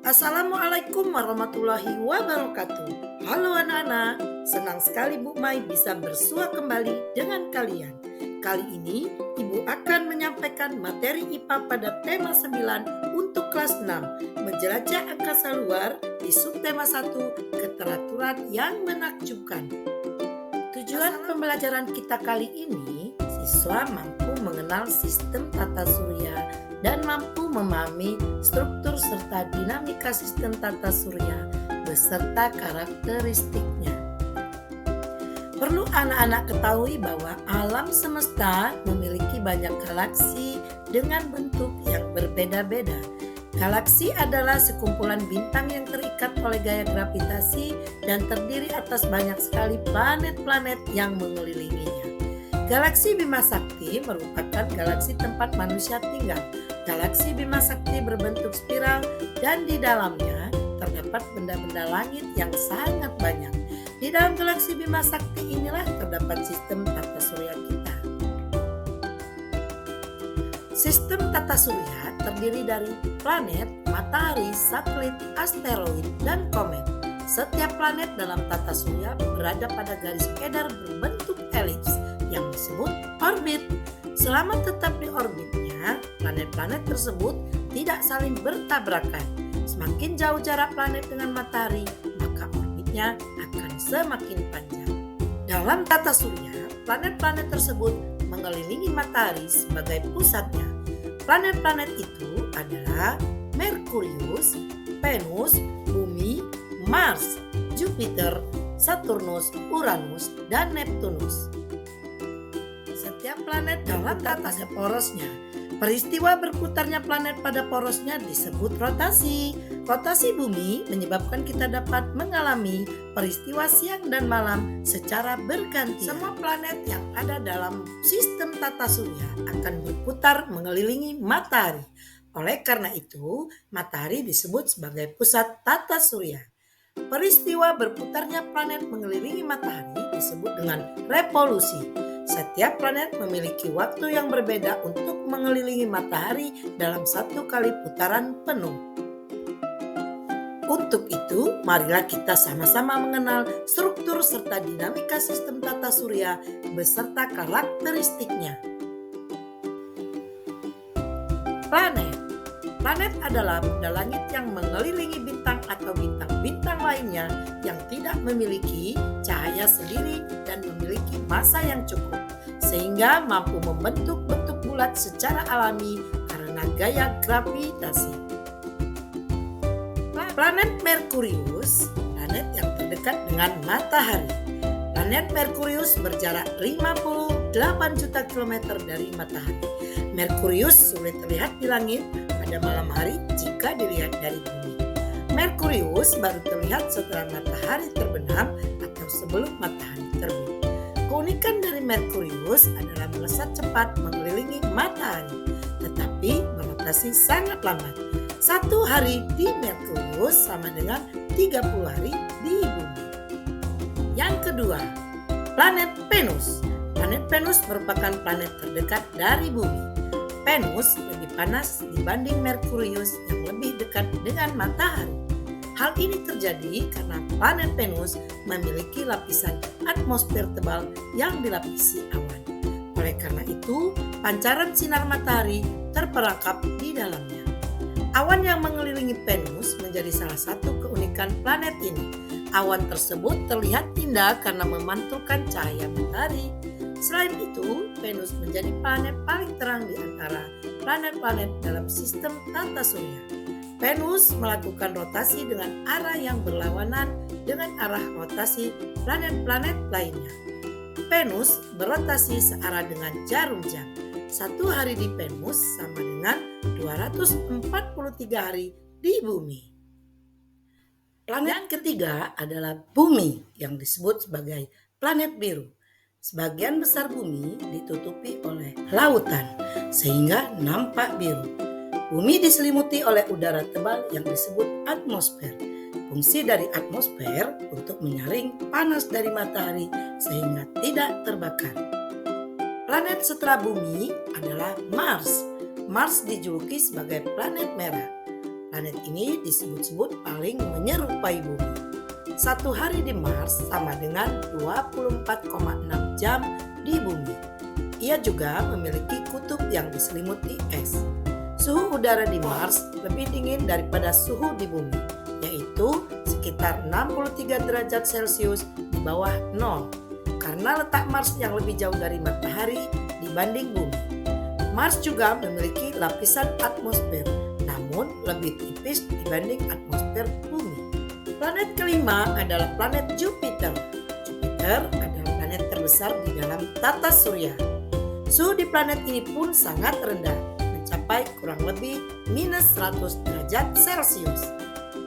Assalamualaikum warahmatullahi wabarakatuh. Halo anak-anak, senang sekali Bu Mai bisa bersua kembali dengan kalian. Kali ini Ibu akan menyampaikan materi IPA pada tema 9 untuk kelas 6, menjelajah angkasa luar di subtema 1, keteraturan yang menakjubkan. Tujuan pembelajaran kita kali ini, siswa mampu mengenal sistem tata surya dan mampu memahami struktur serta dinamika sistem tata surya beserta karakteristiknya. Perlu anak-anak ketahui bahwa alam semesta memiliki banyak galaksi dengan bentuk yang berbeda-beda. Galaksi adalah sekumpulan bintang yang terikat oleh gaya gravitasi dan terdiri atas banyak sekali planet-planet yang mengelilinginya. Galaksi Bima Sakti merupakan galaksi tempat manusia tinggal. Galaksi Bima Sakti berbentuk spiral dan di dalamnya terdapat benda-benda langit yang sangat banyak. Di dalam galaksi Bima Sakti inilah terdapat sistem tata surya kita. Sistem tata surya terdiri dari planet, matahari, satelit, asteroid, dan komet. Setiap planet dalam tata surya berada pada garis edar berbentuk elips yang disebut orbit. Selama tetap di orbitnya, planet-planet tersebut tidak saling bertabrakan. Semakin jauh jarak planet dengan matahari, maka orbitnya akan semakin panjang. Dalam tata surya, planet-planet tersebut mengelilingi matahari sebagai pusatnya. Planet-planet itu adalah Merkurius, Venus, Bumi, Mars, Jupiter, Saturnus, Uranus, dan Neptunus. Setiap planet dalam tata porosnya. Peristiwa berputarnya planet pada porosnya disebut rotasi. Rotasi bumi menyebabkan kita dapat mengalami peristiwa siang dan malam secara bergantian. Semua planet yang ada dalam sistem tata surya akan berputar mengelilingi matahari. Oleh karena itu, matahari disebut sebagai pusat tata surya. Peristiwa berputarnya planet mengelilingi matahari disebut dengan revolusi. Setiap planet memiliki waktu yang berbeda untuk mengelilingi matahari dalam satu kali putaran penuh. Untuk itu, marilah kita sama-sama mengenal struktur serta dinamika sistem tata surya beserta karakteristiknya. Planet adalah benda langit yang mengelilingi bintang atau bintang-bintang lainnya yang tidak memiliki cahaya sendiri dan memiliki massa yang cukup, sehingga mampu membentuk bentuk bulat secara alami karena gaya gravitasi. Planet Merkurius, planet yang terdekat dengan matahari. Planet Merkurius berjarak 58 juta kilometer dari matahari. Merkurius sulit terlihat di langit pada malam hari jika dilihat dari bumi. Merkurius baru terlihat setelah matahari terbenam atau sebelum matahari terbit. Keunikan dari Merkurius adalah melesat cepat mengelilingi matahari, tetapi berotasi sangat lambat. 1 hari di Merkurius sama dengan 30 hari di bumi. Yang kedua, planet Venus. Planet Venus merupakan planet terdekat dari bumi. Venus lebih panas dibanding Merkurius yang lebih dekat dengan matahari. Hal ini terjadi karena planet Venus memiliki lapisan atmosfer tebal yang dilapisi awan. Oleh karena itu, pancaran sinar matahari terperangkap di dalamnya. Awan yang mengelilingi Venus menjadi salah satu keunikan planet ini. Awan tersebut terlihat indah karena memantulkan cahaya matahari. Selain itu, Venus menjadi planet paling terang di antara planet-planet dalam sistem tata surya. Venus melakukan rotasi dengan arah yang berlawanan dengan arah rotasi planet-planet lainnya. Venus berotasi searah dengan jarum jam. 1 hari di Venus sama dengan 243 hari di bumi. Planet yang ketiga adalah Bumi yang disebut sebagai planet biru. Sebagian besar bumi ditutupi oleh lautan sehingga nampak biru. Bumi diselimuti oleh udara tebal yang disebut atmosfer. Fungsi dari atmosfer untuk menyaring panas dari matahari sehingga tidak terbakar. Planet setelah bumi adalah Mars. Mars dijuluki sebagai planet merah. Planet ini disebut-sebut paling menyerupai bumi. Satu hari di Mars sama dengan 24,6 jam di bumi. Ia juga memiliki kutub yang diselimuti es. Suhu udara di Mars lebih dingin daripada suhu di bumi, yaitu sekitar 63 derajat Celcius di bawah nol, karena letak Mars yang lebih jauh dari matahari dibanding bumi. Mars juga memiliki lapisan atmosfer, namun lebih tipis dibanding atmosfer bumi. Planet kelima adalah planet Jupiter. Jupiter adalah planet terbesar di dalam tata surya. Suhu di planet ini pun sangat rendah, mencapai kurang lebih minus 100 derajat Celcius.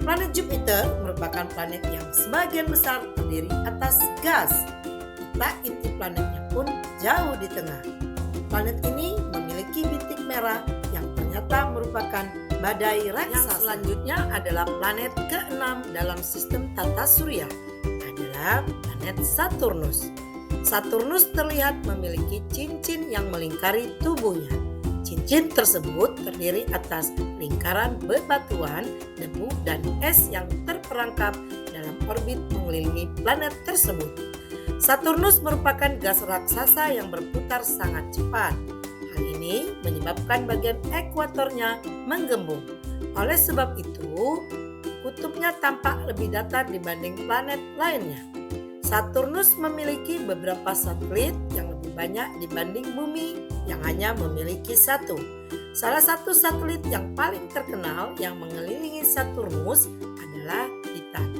Planet Jupiter merupakan planet yang sebagian besar terdiri atas gas. Letak inti planetnya pun jauh di tengah. Planet ini memiliki bintik merah yang ternyata merupakan badai raksasa. Yang selanjutnya adalah planet ke-6 dalam sistem tata surya, adalah planet Saturnus. Saturnus terlihat memiliki cincin yang melingkari tubuhnya. Cincin tersebut terdiri atas lingkaran bebatuan, debu, dan es yang terperangkap dalam orbit mengelilingi planet tersebut. Saturnus merupakan gas raksasa yang berputar sangat cepat. Hal ini menyebabkan bagian ekuatornya menggembung. Oleh sebab itu, kutubnya tampak lebih datar dibanding planet lainnya. Saturnus memiliki beberapa satelit yang lebih banyak dibanding Bumi yang hanya memiliki satu. Salah satu satelit yang paling terkenal yang mengelilingi Saturnus adalah Titan.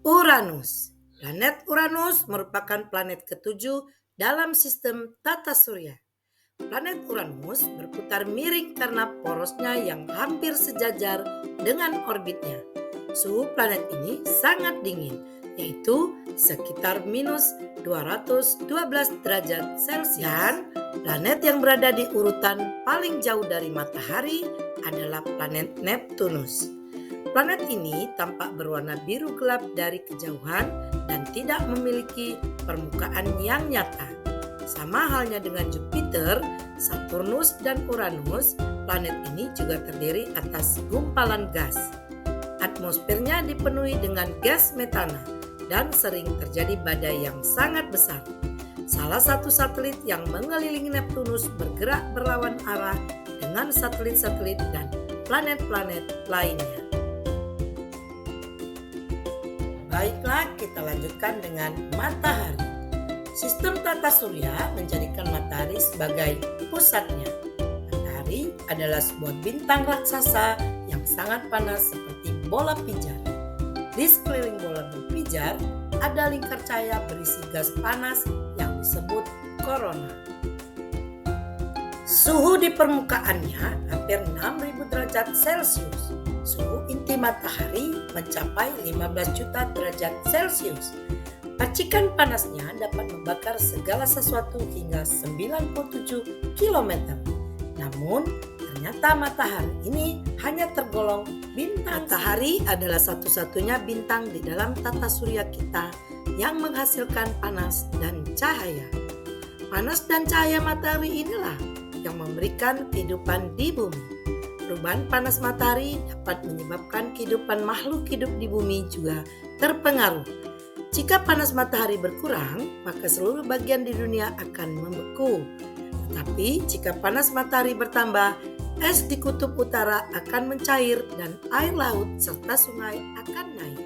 Uranus. Planet Uranus merupakan planet ketujuh dalam sistem tata surya. Planet Uranus berputar miring karena porosnya yang hampir sejajar dengan orbitnya. Suhu planet ini sangat dingin, yaitu sekitar minus 212 derajat Celcius. Dan planet yang berada di urutan paling jauh dari matahari adalah planet Neptunus. Planet ini tampak berwarna biru gelap dari kejauhan dan tidak memiliki permukaan yang nyata. Sama halnya dengan Jupiter, Saturnus, dan Uranus, planet ini juga terdiri atas gumpalan gas. Atmosfernya dipenuhi dengan gas metana dan sering terjadi badai yang sangat besar. Salah satu satelit yang mengelilingi Neptunus bergerak berlawan arah dengan satelit-satelit dan planet-planet lainnya. Baiklah, kita lanjutkan dengan matahari. Sistem tata surya menjadikan matahari sebagai pusatnya. Matahari adalah sebuah bintang raksasa yang sangat panas seperti bola pijar. Di sekeliling bola berpijar ada lingkar cahaya berisi gas panas yang disebut korona. Suhu di permukaannya hampir 6000 derajat Celcius. Suhu inti matahari mencapai 15 juta derajat Celcius. Percikan panasnya dapat membakar segala sesuatu hingga 97 km. Namun, ternyata matahari ini hanya tergolong bintang. Matahari adalah satu-satunya bintang di dalam tata surya kita yang menghasilkan panas dan cahaya. Panas dan cahaya matahari inilah yang memberikan kehidupan di bumi. Perubahan panas matahari dapat menyebabkan kehidupan makhluk hidup di bumi juga terpengaruh. Jika panas matahari berkurang, maka seluruh bagian di dunia akan membeku. Tetapi jika panas matahari bertambah, es di kutub utara akan mencair dan air laut serta sungai akan naik.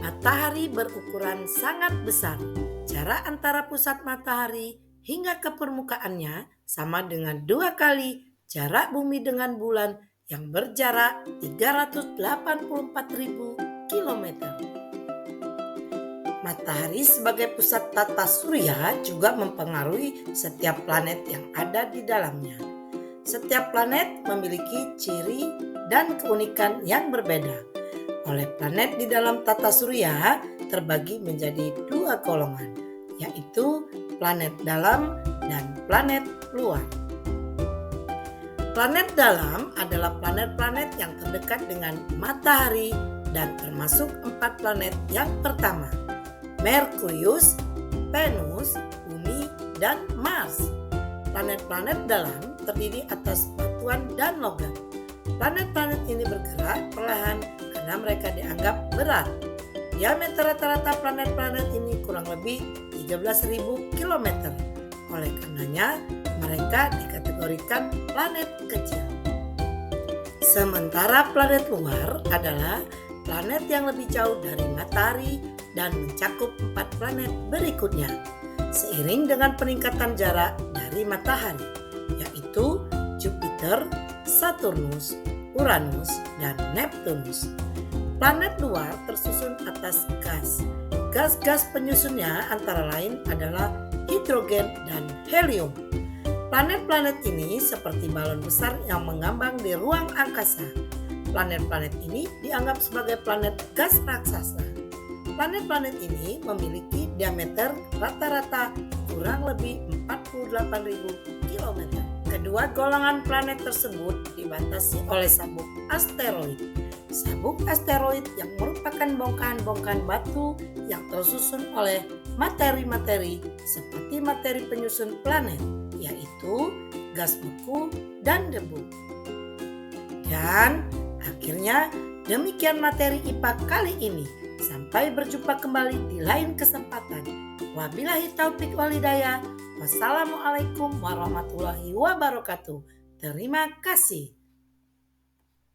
Matahari berukuran sangat besar. Jarak antara pusat matahari hingga ke permukaannya sama dengan 2 kali jarak bumi dengan bulan yang berjarak 384.000 km. Matahari sebagai pusat tata surya juga mempengaruhi setiap planet yang ada di dalamnya. Setiap planet memiliki ciri dan keunikan yang berbeda. Oleh planet di dalam tata surya terbagi menjadi 2 golongan, yaitu planet dalam dan planet luar. Planet dalam adalah planet-planet yang terdekat dengan matahari dan termasuk 4 planet yang pertama, Merkurius, Venus, Bumi, dan Mars. Planet-planet dalam terdiri atas batuan dan logam. Planet-planet ini bergerak perlahan karena mereka dianggap berat. Diameter rata-rata planet-planet ini kurang lebih 13.000 km. Oleh karenanya, mereka dikategorikan planet kecil. Sementara planet luar adalah planet yang lebih jauh dari matahari dan mencakup 4 planet berikutnya, seiring dengan peningkatan jarak dari matahari, yaitu Jupiter, Saturnus, Uranus, dan Neptunus. Planet luar tersusun atas gas. Gas-gas penyusunnya antara lain adalah hidrogen dan helium. Planet-planet ini seperti balon besar yang mengambang di ruang angkasa. Planet-planet ini dianggap sebagai planet gas raksasa. Planet-planet ini memiliki diameter rata-rata kurang lebih 48.000 km. Kedua golongan planet tersebut dibatasi oleh sabuk asteroid. Sabuk asteroid yang merupakan bongkahan-bongkahan batu yang tersusun oleh materi-materi seperti materi penyusun planet, yaitu gas beku dan debu. Dan akhirnya demikian materi IPA kali ini. Sampai berjumpa kembali di lain kesempatan. Wabillahi taufik wal hidayah. Wassalamualaikum warahmatullahi wabarakatuh. Terima kasih.